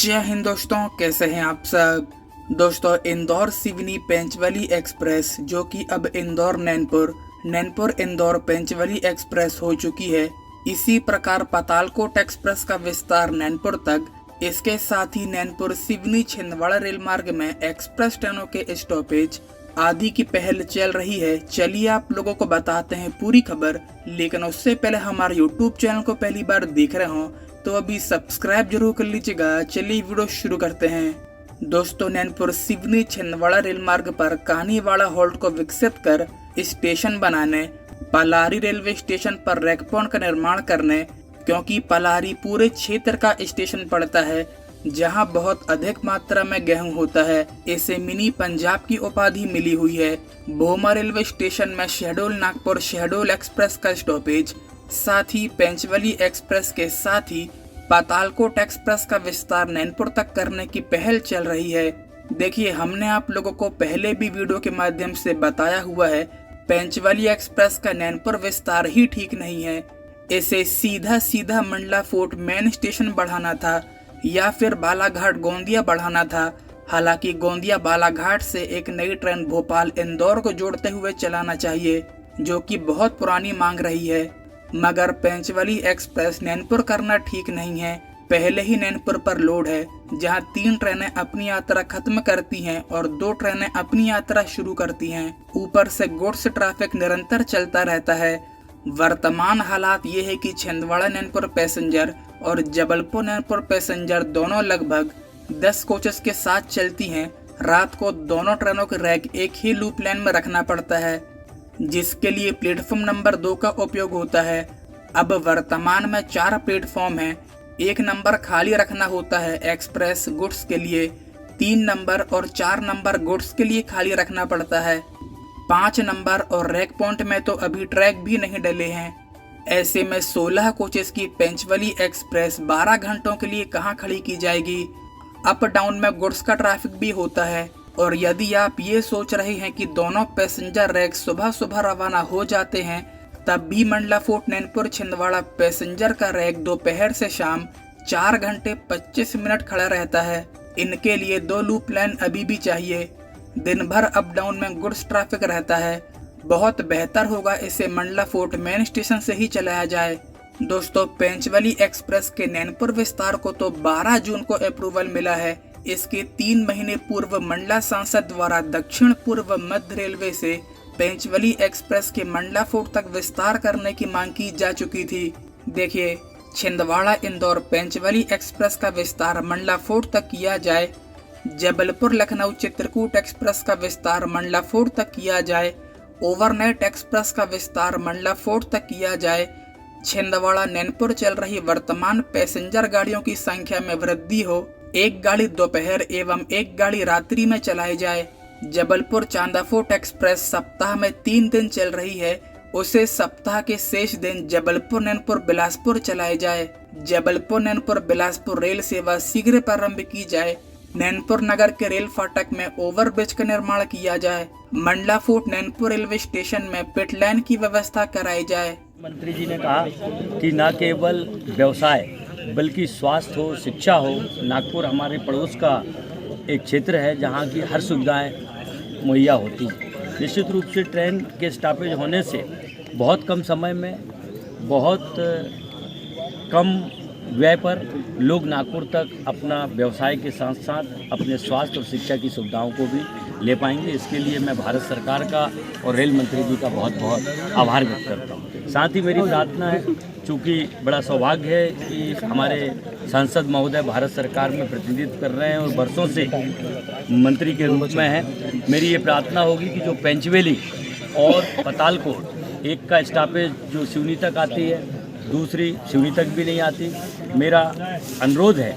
जय हिंद दोस्तों, कैसे हैं आप सब। दोस्तों, इंदौर सिवनी पेंचवली एक्सप्रेस जो कि अब इंदौर नैनपुर इंदौर पेंचवली एक्सप्रेस हो चुकी है। इसी प्रकार पातालकोट एक्सप्रेस का विस्तार नैनपुर तक, इसके साथ ही नैनपुर सिवनी छिंदवाड़ा रेल मार्ग में एक्सप्रेस ट्रेनों के स्टॉपेज आदि की पहल चल रही है। चलिए आप लोगों को बताते हैं पूरी खबर, लेकिन उससे पहले हमारे यूट्यूब चैनल को पहली बार देख रहे हो तो अभी सब्सक्राइब जरूर कर लीजिएगा। चलिए वीडियो शुरू करते हैं। दोस्तों, नैनपुर सिवनी छिंदवाड़ा रेल मार्ग पर कहानीवाड़ा हॉल्ट को विकसित कर स्टेशन बनाने, पलारी रेलवे स्टेशन पर रैकपॉइंट का निर्माण करने, क्योंकि पलारी पूरे क्षेत्र का स्टेशन पड़ता है जहां बहुत अधिक मात्रा में गेहूं होता है। इसे मिनी पंजाब की उपाधि मिली हुई है। भोमा रेलवे स्टेशन में शहडोल नागपुर शहडोल एक्सप्रेस का स्टॉपेज, साथ ही पेंचवली एक्सप्रेस के साथ ही पातालकोट एक्सप्रेस का विस्तार नैनपुर तक करने की पहल चल रही है। देखिए, हमने आप लोगों को पहले भी वीडियो के माध्यम से बताया हुआ है, पेंचवली एक्सप्रेस का नैनपुर विस्तार ही ठीक नहीं है। इसे सीधा मंडला फोर्ट मेन स्टेशन बढ़ाना था या फिर बालाघाट गोंदिया बढ़ाना था। हालांकि गोंदिया बालाघाट से एक नई ट्रेन भोपाल इंदौर को जोड़ते हुए चलाना चाहिए, जो कि बहुत पुरानी मांग रही है। मगर पेंचवली एक्सप्रेस नैनपुर करना ठीक नहीं है। पहले ही नैनपुर पर लोड है, जहां 3 ट्रेनें अपनी यात्रा खत्म करती हैं और 2 ट्रेनें अपनी यात्रा शुरू करती हैं। ऊपर से गुड्स ट्रैफिक निरंतर चलता रहता है। वर्तमान हालात ये है कि छिंदवाड़ा नैनपुर पैसेंजर और जबलपुर नैनपुर पैसेंजर दोनों लगभग 10 कोचेस के साथ चलती हैं। रात को दोनों ट्रेनों के रैक एक ही लूप लाइन में रखना पड़ता है, जिसके लिए प्लेटफॉर्म नंबर 2 का उपयोग होता है। अब वर्तमान में 4 प्लेटफॉर्म हैं। 1 नंबर खाली रखना होता है एक्सप्रेस गुड्स के लिए, 3 नंबर और 4 नंबर गुड्स के लिए खाली रखना पड़ता है। 5 नंबर और रैक पॉइंट में तो अभी ट्रैक भी नहीं डले हैं। ऐसे में 16 कोचेस की पेंचवली एक्सप्रेस 12 घंटों के लिए कहां खड़ी की जाएगी। अप डाउन में गुड्स का ट्रैफिक भी होता है। और यदि आप ये सोच रहे हैं कि दोनों पैसेंजर रैक सुबह रवाना हो जाते हैं, तब भी मंडला फोर्ट नैनपुर छिंदवाड़ा पैसेंजर का रैक दोपहर से शाम 4 घंटे 25 मिनट खड़ा रहता है। इनके लिए 2 लूप लाइन अभी भी चाहिए। दिन भर अप डाउन में गुड्स ट्रैफिक रहता है। बहुत बेहतर होगा इसे मंडला फोर्ट मेन स्टेशन से ही चलाया जाए। दोस्तों, पेंचवली एक्सप्रेस के नैनपुर विस्तार को तो 12 जून को अप्रूवल मिला है। इसके 3 महीने पूर्व मंडला सांसद द्वारा दक्षिण पूर्व मध्य रेलवे से पेंचवली एक्सप्रेस के मंडला फोर्ट तक विस्तार करने की मांग की जा चुकी थी। देखिए, छिंदवाड़ा इंदौर पेंचवली एक्सप्रेस का विस्तार मंडला फोर्ट तक किया जाए, जबलपुर लखनऊ चित्रकूट एक्सप्रेस का विस्तार मंडला फोर्ट तक किया जाए, ओवरनाइट एक्सप्रेस का विस्तार मंडला फोर्ट तक किया जाए, छिंदवाड़ा नैनपुर चल रही वर्तमान पैसेंजर गाड़ियों की संख्या में वृद्धि हो, 1 गाड़ी दोपहर एवं 1 गाड़ी रात्रि में चलाई जाए। जबलपुर चांदाफोर्ट एक्सप्रेस सप्ताह में 3 दिन चल रही है, उसे सप्ताह के शेष दिन जबलपुर नैनपुर बिलासपुर चलाई जाए। जबलपुर नैनपुर बिलासपुर रेल सेवा शीघ्र प्रारंभ की जाए। नैनपुर नगर के रेल फाटक में ओवरब्रिज का निर्माण किया जाए। Mandla fort Nainpur railway station में पिट लाइन की व्यवस्था कराई जाए। मंत्री जी ने कहा कि न केवल व्यवसाय बल्कि स्वास्थ्य हो, शिक्षा हो। नागपुर हमारे पड़ोस का एक क्षेत्र है जहाँ की हर सुविधाएं मुहैया होती हैं। निश्चित रूप से ट्रेन के स्टॉपेज होने से बहुत कम समय में बहुत कम व्यय पर लोग नागपुर तक अपना व्यवसाय के साथ साथ अपने स्वास्थ्य और शिक्षा की सुविधाओं को भी ले पाएंगे। इसके लिए मैं भारत सरकार का और रेल मंत्री जी का बहुत बहुत आभार व्यक्त करता हूँ। साथ ही मेरी प्रार्थना है, चूँकि बड़ा सौभाग्य है कि हमारे सांसद महोदय भारत सरकार में प्रतिनिधित्व कर रहे हैं और बरसों से मंत्री के रूप में हैं, मेरी ये प्रार्थना होगी कि जो पेंचवेली और पातालकोट, एक का स्टॉपेज जो सिवनी तक आती है, दूसरी सिवनी तक भी नहीं आती, मेरा अनुरोध है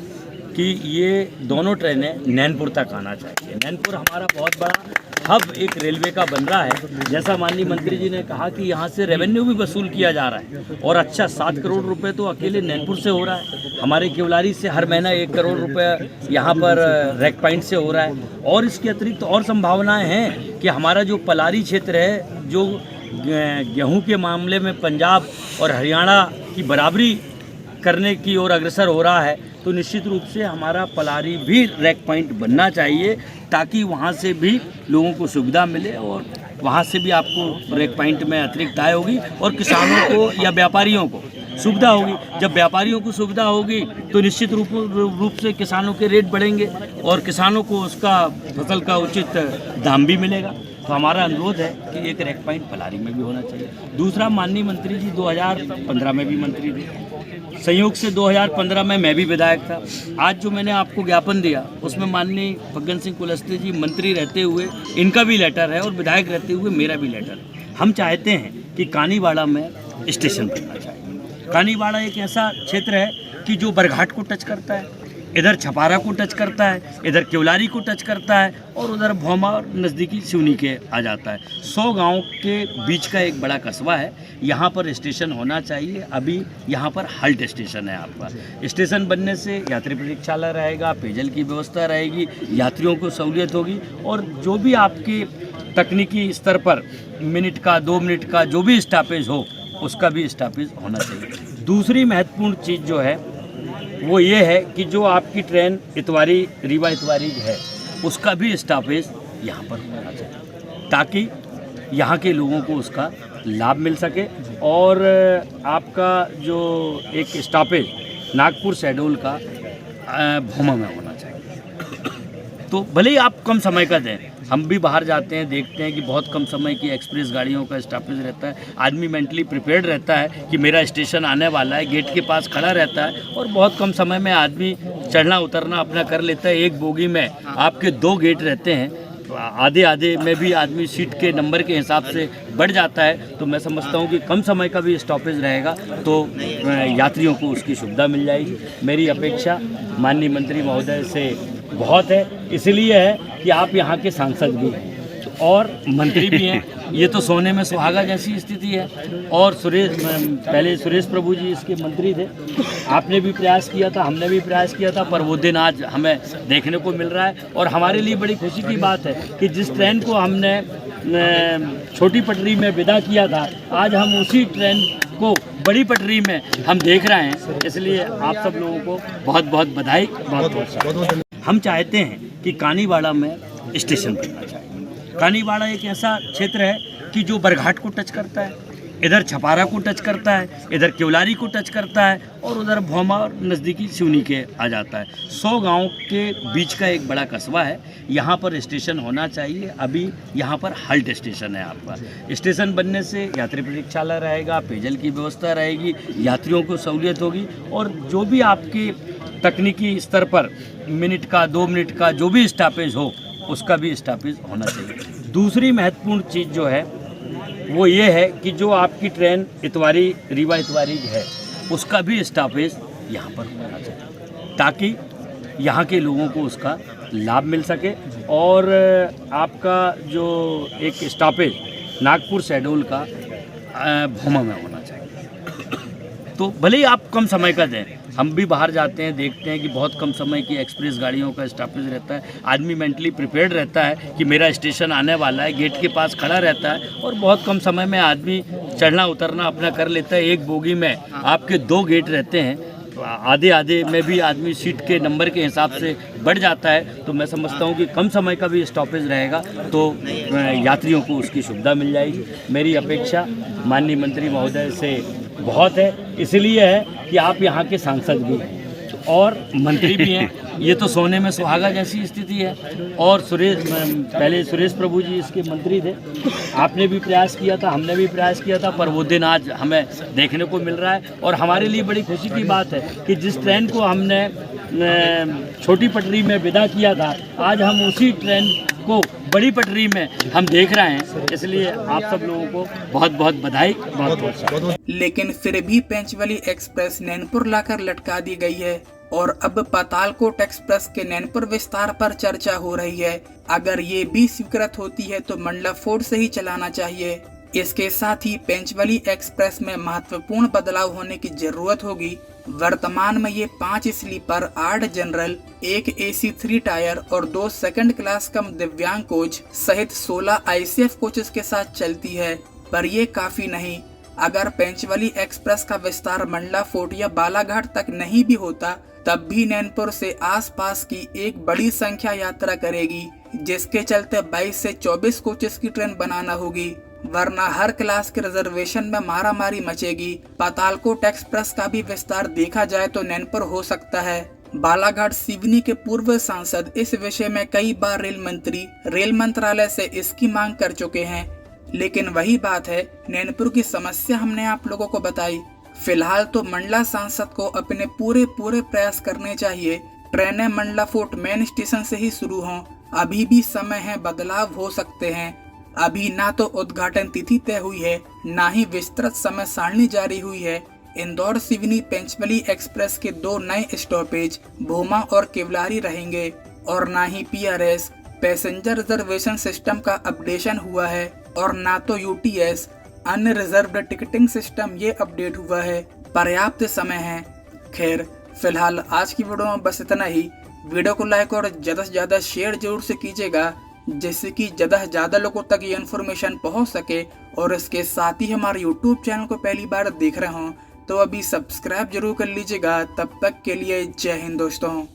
कि ये दोनों ट्रेनें नैनपुर तक आना चाहिए। नैनपुर हमारा बहुत बड़ा हब एक रेलवे का बन रहा है। जैसा माननीय मंत्री जी ने कहा कि यहाँ से रेवेन्यू भी वसूल किया जा रहा है और अच्छा 7 करोड़ रुपए तो अकेले नैनपुर से हो रहा है। हमारे केवलारी से हर महीना 1 करोड़ रुपए यहाँ पर रैक पॉइंट से हो रहा है। और इसके अतिरिक्त और संभावनाएं हैं कि हमारा जो पलारी क्षेत्र है, जो गेहूँ के मामले में पंजाब और हरियाणा की बराबरी करने की ओर अग्रसर हो रहा है, तो निश्चित रूप से हमारा पलारी भी रैक पॉइंट बनना चाहिए, ताकि वहाँ से भी लोगों को सुविधा मिले और वहाँ से भी आपको रैक पॉइंट में अतिरिक्त आय होगी और किसानों को या व्यापारियों को सुविधा होगी। जब व्यापारियों को सुविधा होगी तो निश्चित रूप से किसानों के रेट बढ़ेंगे और किसानों को उसका फसल का उचित दाम भी मिलेगा। तो हमारा अनुरोध है कि एक रैक पॉइंट पलारी में भी होना चाहिए। दूसरा, माननीय मंत्री जी 2015 में भी मंत्री थे, संयोग से 2015 में मैं भी विधायक था। आज जो मैंने आपको ज्ञापन दिया उसमें माननीय फग्गन सिंह कुलस्ते जी मंत्री रहते हुए इनका भी लेटर है और विधायक रहते हुए मेरा भी लेटर है। हम चाहते हैं कि कानीवाड़ा में स्टेशन बनना चाहिए। कानीवाड़ा एक ऐसा क्षेत्र है कि जो बरघाट को टच करता है, इधर छपारा को टच करता है, इधर केवलारी को टच करता है और उधर भौमा और नज़दीकी सिवनी के आ जाता है। 100 गांव के बीच का एक बड़ा कस्बा है। यहाँ पर स्टेशन होना चाहिए। अभी यहाँ पर हल्ट स्टेशन है आपका। स्टेशन बनने से यात्री प्रतीक्षालय रहेगा, पेयजल की व्यवस्था रहेगी, यात्रियों को सहूलियत होगी और जो भी आपके तकनीकी स्तर पर मिनट का 2 मिनट का जो भी स्टॉपेज हो उसका भी स्टॉपेज होना चाहिए। दूसरी महत्वपूर्ण चीज़ जो है वो ये है कि जो आपकी ट्रेन इतवारी रीवा इतवारी है उसका भी स्टॉपेज यहाँ पर होना चाहिए, ताकि यहाँ के लोगों को उसका लाभ मिल सके। और आपका जो एक स्टॉपेज नागपुर शेड्यूल का भौमा में होना चाहिए। तो भले ही आप कम समय का दें, हम भी बाहर जाते हैं देखते हैं कि बहुत कम समय की एक्सप्रेस गाड़ियों का स्टॉपेज रहता है। आदमी मेंटली प्रिपेयर्ड रहता है कि मेरा स्टेशन आने वाला है, गेट के पास खड़ा रहता है और बहुत कम समय में आदमी चढ़ना उतरना अपना कर लेता है। एक बोगी में आपके 2 गेट रहते हैं, आधे आधे में भी आदमी सीट के नंबर के हिसाब से बढ़ जाता है। तो मैं समझता हूँ कि कम समय का भी स्टॉपेज रहेगा तो यात्रियों को उसकी सुविधा मिल जाएगी। मेरी अपेक्षा माननीय मंत्री महोदय से बहुत है, इसलिए है कि आप यहाँ के सांसद भी हैं और मंत्री भी हैं। ये तो सोने में सुहागा जैसी स्थिति है। और पहले सुरेश प्रभु जी इसके मंत्री थे, आपने भी प्रयास किया था, हमने भी प्रयास किया था, पर वो दिन आज हमें देखने को मिल रहा है। और हमारे लिए बड़ी खुशी की बात है कि जिस ट्रेन को हमने छोटी पटरी में विदा किया था, आज हम उसी ट्रेन को बड़ी पटरी में हम देख रहे हैं। इसलिए आप सब लोगों को बहुत बहुत बधाई, बहुत बहुत। हम चाहते हैं कि कानीवाड़ा में स्टेशन बनना चाहिए। कानीवाड़ा एक ऐसा क्षेत्र है कि जो बरघाट को टच करता है, इधर छपारा को टच करता है, इधर केवलारी को टच करता है और उधर भौमा और नज़दीकी सिवनी के आ जाता है। 100 गांव के बीच का एक बड़ा कस्बा है। यहाँ पर स्टेशन होना चाहिए। अभी यहाँ पर हल्ट स्टेशन है आपका। स्टेशन बनने से यात्री प्रतीक्षालय रहेगा, पेयजल की व्यवस्था रहेगी, यात्रियों को सहूलियत होगी और जो भी आपके तकनीकी स्तर पर मिनट का 2 मिनट का जो भी स्टॉपेज हो उसका भी स्टॉपेज होना चाहिए। दूसरी महत्वपूर्ण चीज़ जो है वो ये है कि जो आपकी ट्रेन इतवारी रीवा इतवारी है उसका भी स्टॉपेज यहाँ पर होना चाहिए, ताकि यहाँ के लोगों को उसका लाभ मिल सके। और आपका जो एक स्टॉपेज नागपुर शेड्यूल का भौमा में होना चाहिए। तो भले ही आप कम समय का दें, हम भी बाहर जाते हैं देखते हैं कि बहुत कम समय की एक्सप्रेस गाड़ियों का स्टॉपेज रहता है। आदमी मेंटली प्रिपेयर्ड रहता है कि मेरा स्टेशन आने वाला है, गेट के पास खड़ा रहता है और बहुत कम समय में आदमी चढ़ना उतरना अपना कर लेता है। एक बोगी में आपके 2 गेट रहते हैं, आधे आधे में भी आदमी सीट के नंबर के हिसाब से बढ़ जाता है। तो मैं समझता हूँ कि कम समय का भी स्टॉपेज रहेगा तो यात्रियों को उसकी सुविधा मिल जाएगी। मेरी अपेक्षा माननीय मंत्री महोदय से बहुत है, इसलिए है कि आप यहाँ के सांसद भी हैं और मंत्री भी हैं। ये तो सोने में सुहागा जैसी स्थिति है। और पहले सुरेश प्रभु जी इसके मंत्री थे, आपने भी प्रयास किया था, हमने भी प्रयास किया था, पर वो दिन आज हमें देखने को मिल रहा है। और हमारे लिए बड़ी खुशी की बात है कि जिस ट्रेन को हमने छोटी पटरी में विदा किया था, आज हम उसी ट्रेन को बड़ी पटरी में हम देख रहे हैं। इसलिए आप सब लोगों को बहुत बहुत बधाई, बहुत बहुत। लेकिन फिर भी पेंचवली एक्सप्रेस नैनपुर लाकर लटका दी गई है और अब पातालकोट एक्सप्रेस के नैनपुर विस्तार पर चर्चा हो रही है। अगर ये भी स्वीकृत होती है तो मंडला फोर्ड से ही चलाना चाहिए। इसके साथ ही पेंचवली एक्सप्रेस में महत्वपूर्ण बदलाव होने की जरूरत होगी। वर्तमान में ये 5 स्लीपर, 8 जनरल, 1 AC 3 टायर और 2 सेकंड क्लास कम दिव्यांग कोच सहित 16 ICF कोचेस के साथ चलती है। पर ये काफी नहीं। अगर पेंचवली एक्सप्रेस का विस्तार मंडला फोर्ट या बालाघाट तक नहीं भी होता तब भी नैनपुर से आसपास की एक बड़ी संख्या यात्रा करेगी, जिसके चलते 22 से 24 कोचेस की ट्रेन बनाना होगी, वरना हर क्लास के रिजर्वेशन में मारामारी मचेगी। पातालकोट एक्सप्रेस का भी विस्तार देखा जाए तो नैनपुर हो सकता है। बालाघाट सिवनी के पूर्व सांसद इस विषय में कई बार रेल मंत्रालय से इसकी मांग कर चुके हैं, लेकिन वही बात है, नैनपुर की समस्या हमने आप लोगों को बताई। फिलहाल तो मंडला सांसद को अपने पूरे प्रयास करने चाहिए, ट्रेनें मंडला फोर्ट मेन स्टेशन से ही शुरू हों। अभी भी समय है, बदलाव हो सकते हैं। अभी ना तो उद्घाटन तिथि तय हुई है, ना ही विस्तृत समय सारणी जारी हुई है। इंदौर सिवनी पेंचवली एक्सप्रेस के 2 नए स्टॉपेज भूमा और केवलारी रहेंगे, और ना ही PRS पैसेंजर रिजर्वेशन सिस्टम का अपडेशन हुआ है, और ना तो UTS अनरिजर्व्ड टिकटिंग सिस्टम ये अपडेट हुआ है। पर्याप्त समय है। खैर, फिलहाल आज की वीडियो में बस इतना ही। वीडियो को लाइक और ज़्यादा से ज़्यादा शेयर जरूर से कीजिएगा, जिससे कि ज़्यादा से ज़्यादा लोगों तक ये इन्फॉर्मेशन पहुंच सके। और इसके साथ ही हमारे YouTube चैनल को पहली बार देख रहे हों तो अभी सब्सक्राइब जरूर कर लीजिएगा। तब तक के लिए जय हिंद दोस्तों।